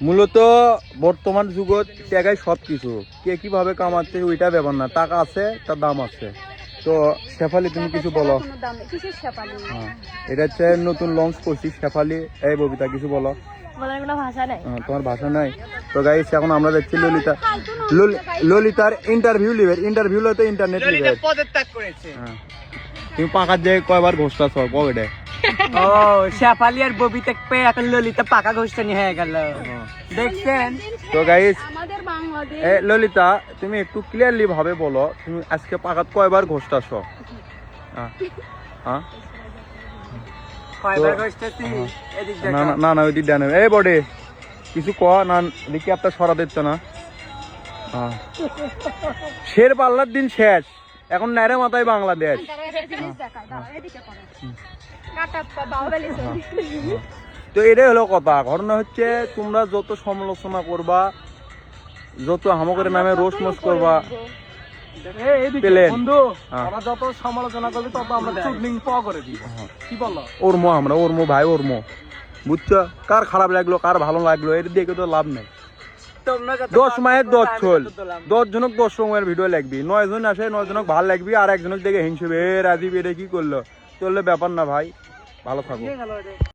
মূলত বর্তমান যুগত টাকায় সব কিছু, কে কিভাবে কামাচ্ছে ওইটা ব্যাপার না, টাকা আছে তার দাম আছে। তো শেফালি তুমি কিছু বলো। এটা হচ্ছে নতুন লঞ্চ করছি শেফালি। এই ববিতা কিছু বলো। তোমার ভাষা নাই তো গাইস। এখন আমরা দেখছি ললিতার ইন্টারভিউ লইতে ইন্টারনেট লিবে। তুমি পাকার যে কয়বার ঘোষটা সব কবে? ও শেফালি আর ববিতা পে এখন ললিতা পাকা ঘোষণী হয়ে গেল, দেখছেন তো গাইস। ললিতা তুমি একটু ক্লিয়ারলি ভাবে বলো, তুমি আজকে পাকাত কয়বার ঘোষটাছ? না ওই দিক দেন। এই বডে কিছু ক না, দেখি আপনার সরা দিচ্ছ না। শের পাল্লার দিন শেষ, এখন নাইরে মাথায় বাংলাদেশ। তো এটাই হলো কথা। ঘটনা হচ্ছে তোমরা যত সমালোচনা করবা, যত হামকের নামে রোষ মোষ করবা, যত সমালোচনা করবে তত আমরা চুগলিং প করে দিব। কি বলো? ওরমো আমরা ওরমো ভাই ওরমো, বুঝছো? কার খারাপ লাগলো কার ভালো লাগলো এটা দেখে তো লাভ নেই। 10 মায়ের 10 ছোল, 10 জনক 10 সময়ের ভিডিও লাগবি, 9 জন আসে 9 জনক ভালো লাগবি, আর একজনক দেখে হিংসে বে রাজীব এটা কি করলো, চললে ব্যাপার না ভাই। ভালো থাকো।